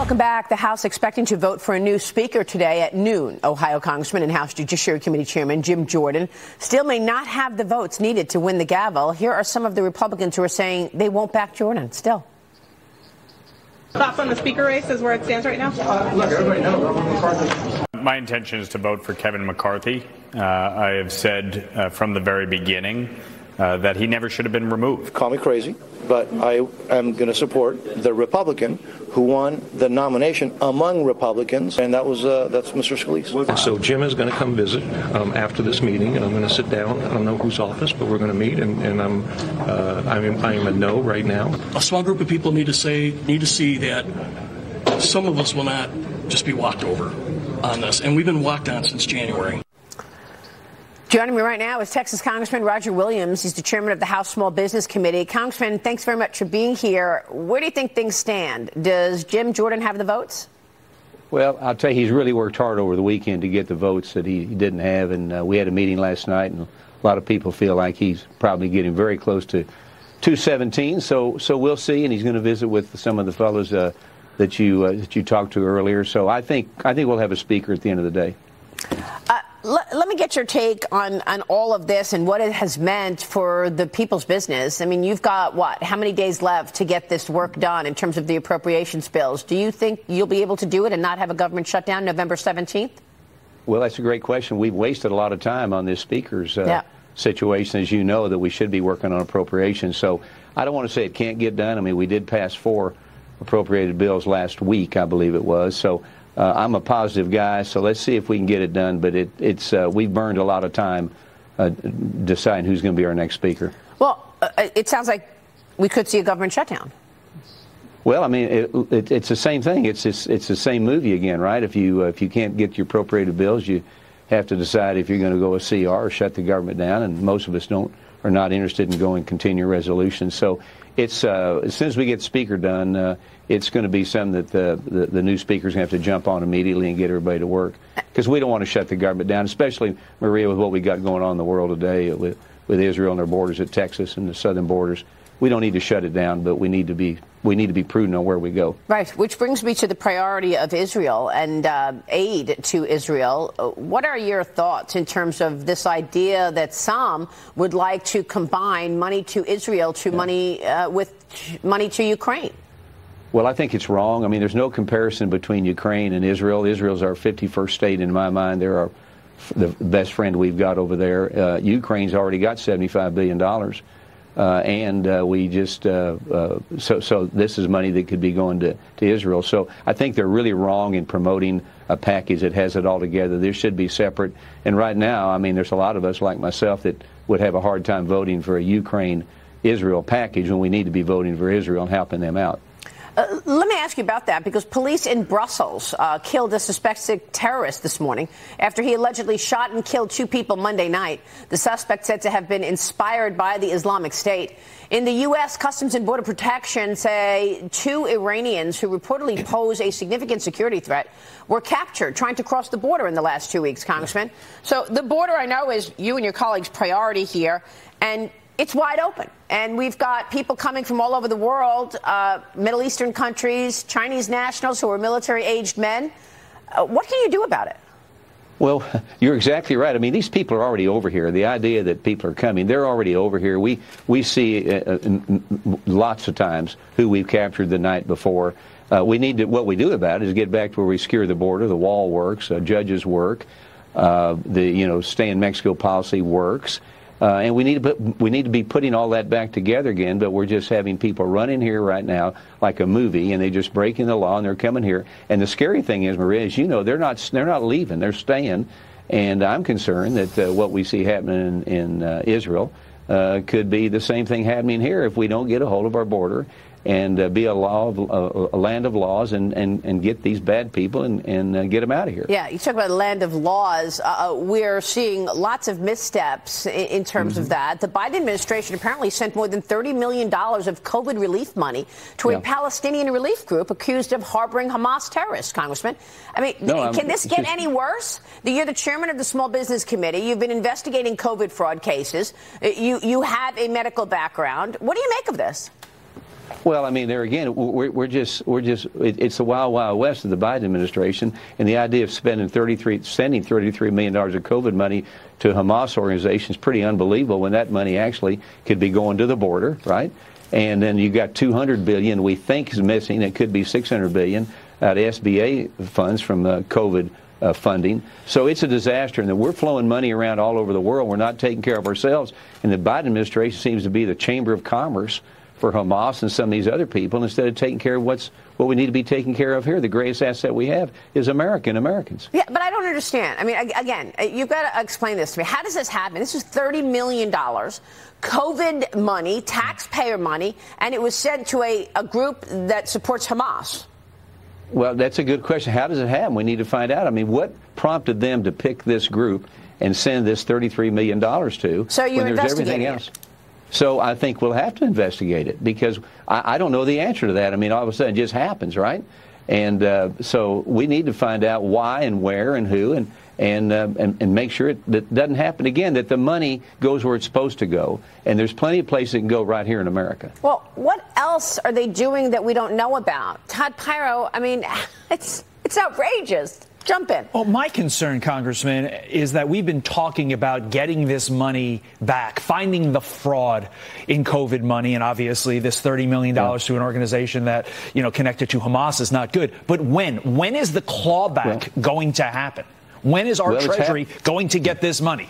Welcome back. The House expecting to vote for a new speaker today at noon. Ohio Congressman and House Judiciary Committee Chairman Jim Jordan still may not have the votes needed to win the gavel. Here are some of the Republicans who are saying they won't back Jordan still. Thoughts on the speaker race as where it stands right now? Look, everybody knows. My intention is to vote for Kevin McCarthy. I have said from the very beginning that he never should have been removed. Call me crazy, but I am going to support the Republican who won the nomination among Republicans, and that's Mr. Scalise. So Jim is going to come visit after this meeting, and I'm going to sit down. I don't know whose office, but we're going to meet, and I'm a no right now. A small group of people need to see that some of us will not just be walked over on this, and we've been walked on since January. Joining me right now is Texas Congressman Roger Williams. He's the chairman of the House Small Business Committee. Congressman, thanks very much for being here. Where do you think things stand? Does Jim Jordan have the votes? Well, I'll tell you, he's really worked hard over the weekend to get the votes that he didn't have, and we had a meeting last night, and a lot of people feel like he's probably getting very close to 217. So we'll see, and he's going to visit with some of the fellows that you talked to earlier. So I think we'll have a speaker at the end of the day. Let me get your take on all of this and what it has meant for the people's business. I mean, you've got, how many days left to get this work done in terms of the appropriations bills? Do you think you'll be able to do it and not have a government shutdown November 17th? Well, that's a great question. We've wasted a lot of time on this speaker's situation, as you know, that we should be working on appropriations. So I don't want to say it can't get done. I mean, we did pass 4 appropriated bills last week, I believe it was. So I'm a positive guy, so let's see if we can get it done. But we've burned a lot of time deciding who's going to be our next speaker. Well, it sounds like we could see a government shutdown. Well, I mean, it's the same thing. It's the same movie again, right? If you can't get your appropriated bills, you have to decide if you're going to go a CR or shut the government down. And most of us are not interested in going continuing resolution. So it's as soon as we get the speaker done, it's going to be something that the new speaker's going to have to jump on immediately and get everybody to work, because we don't want to shut the government down, especially, Maria, with what we got going on in the world today with Israel and their borders at Texas and the southern borders. We don't need to shut it down, but we need to be prudent on where we go. Right, which brings me to the priority of Israel and aid to Israel. What are your thoughts in terms of this idea that some would like to combine money to Israel to money with money to Ukraine? Well, I think it's wrong. I mean, there's no comparison between Ukraine and Israel. Israel's our 51st state in my mind. They're the best friend we've got over there. Ukraine's already got $75 billion. And we just so this is money that could be going to Israel. So I think they're really wrong in promoting a package that has it all together. This should be separate. And right now, I mean, there's a lot of us like myself that would have a hard time voting for a Ukraine-Israel package when we need to be voting for Israel and helping them out. Let me ask you about that, because police in Brussels killed a suspected terrorist this morning after he allegedly shot and killed 2 people Monday night. The suspect said to have been inspired by the Islamic State. In the U.S., Customs and Border Protection say 2 Iranians who reportedly pose a significant security threat were captured trying to cross the border in the last 2 weeks, Congressman. So the border, I know, is you and your colleagues' priority here, and it's wide open. And we've got people coming from all over the world, Middle Eastern countries, Chinese nationals who are military-aged men. What can you do about it? Well, you're exactly right. I mean, these people are already over here. The idea that people are coming, they're already over here. We see lots of times who we've captured the night before. What we do about it is get back to where we secure the border. The wall works. Judges work. The stay in Mexico policy works. And we need to be putting all that back together again, but we're just having people run in here right now like a movie, and they're just breaking the law, and they're coming here. And the scary thing is, Maria, as you know, they're not leaving, they're staying. And I'm concerned that what we see happening in Israel could be the same thing happening here if we don't get a hold of our border and be a land of laws and get these bad people and get them out of here. Yeah, you talk about a land of laws. We're seeing lots of missteps in terms of that. The Biden administration apparently sent more than $30 million of COVID relief money to a Palestinian relief group accused of harboring Hamas terrorists, Congressman. I mean, can this get any worse? You're the chairman of the Small Business Committee. You've been investigating COVID fraud cases. You have a medical background. What do you make of this? Well, I mean, there again, it's the wild, wild west of the Biden administration, and the idea of sending $33 million of COVID money to Hamas organizations is pretty unbelievable when that money actually could be going to the border, right? And then you got $200 billion we think is missing. It could be $600 billion out of SBA funds from COVID funding. So it's a disaster, and that we're flowing money around all over the world. We're not taking care of ourselves, and the Biden administration seems to be the chamber of commerce for Hamas and some of these other people instead of taking care of what we need to be taking care of here. The greatest asset we have is Americans. Yeah, but I don't understand. I mean, again, you've got to explain this to me. How does this happen? This is $30 million, COVID money, taxpayer money, and it was sent to a group that supports Hamas. Well, that's a good question. How does it happen? We need to find out. I mean, what prompted them to pick this group and send this $33 million to so you're when there's everything else? So I think we'll have to investigate it because I don't know the answer to that. I mean, all of a sudden it just happens, right? And so we need to find out why and where and who and make sure that doesn't happen again, that the money goes where it's supposed to go. And there's plenty of places it can go right here in America. Well, what else are they doing that we don't know about? Todd Pyro, I mean, it's outrageous. Jump in. Well, my concern, Congressman, is that we've been talking about getting this money back, finding the fraud in COVID money, and obviously this $30 million to an organization that, connected to Hamas is not good. But when is the clawback going to happen? When is our Treasury going to get this money?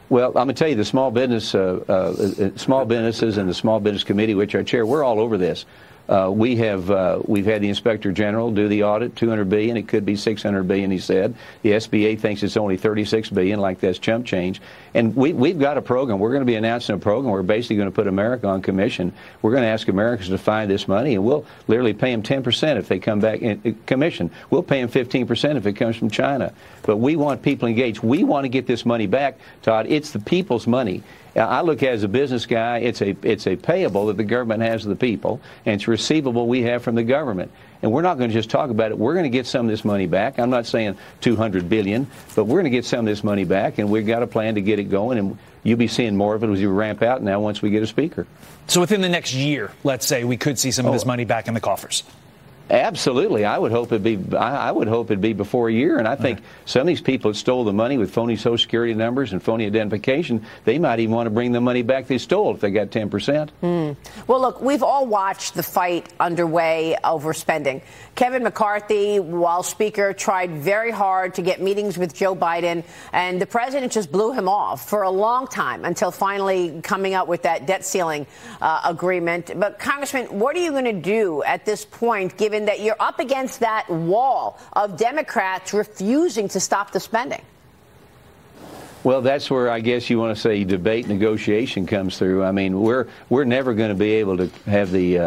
Well, I'm going to tell you, the small businesses and the Small Business Committee, which I chair, we're all over this. We've had the Inspector General do the audit, $200 billion. It could be $600 billion, he said. The SBA thinks it's only $36 billion, like that's chump change. And we've got a program. We're going to be announcing a program. We're basically going to put America on commission. We're going to ask Americans to find this money, and we'll literally pay them 10% if they come back in commission. We'll pay them 15% if it comes from China. But we want people engaged. We want to get this money back, Todd. It's the people's money. I look at it as a business guy, it's a payable that the government has of the people, and it's a receivable we have from the government. And we're not going to just talk about it. We're going to get some of this money back. I'm not saying $200 billion, but we're going to get some of this money back, and we've got a plan to get it going, and you'll be seeing more of it as we ramp out now once we get a speaker. So within the next year, let's say, we could see some of this money back in the coffers. Absolutely. I would hope it'd be before a year. And I think some of these people that stole the money with phony Social Security numbers and phony identification, they might even want to bring the money back they stole if they got 10%. Well, look, we've all watched the fight underway over spending. Kevin McCarthy, while Speaker, tried very hard to get meetings with Joe Biden, and the president just blew him off for a long time until finally coming up with that debt ceiling agreement. But, Congressman, what are you going to do at this point, given that you're up against that wall of Democrats refusing to stop the spending? Well, that's where I guess you want to say debate negotiation comes through. I mean, we're never going to be able to have the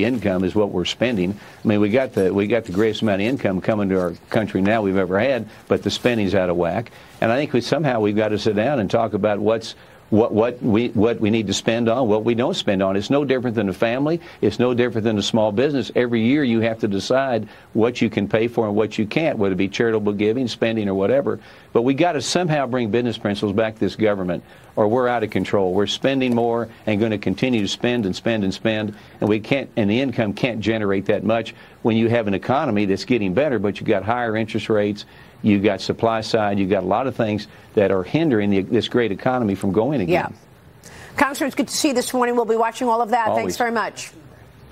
income is what we're spending. I mean, we got the greatest amount of income coming to our country now we've ever had, but the spending's out of whack. And I think we've got to sit down and talk about what we need to spend on, what we don't spend on. It's no different than a family. It's no different than a small business. Every year you have to decide what you can pay for and what you can't, whether it be charitable giving, spending, or whatever. But we got to somehow bring business principles back to this government, or we're out of control. We're spending more and going to continue to spend and spend and spend, and we can't, and the income can't generate that much when you have an economy that's getting better, but you got higher interest rates. You've got supply side. You've got a lot of things that are hindering this great economy from going again. Yeah. Congressman, it's good to see you this morning. We'll be watching all of that. Always. Thanks very much.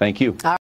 Thank you.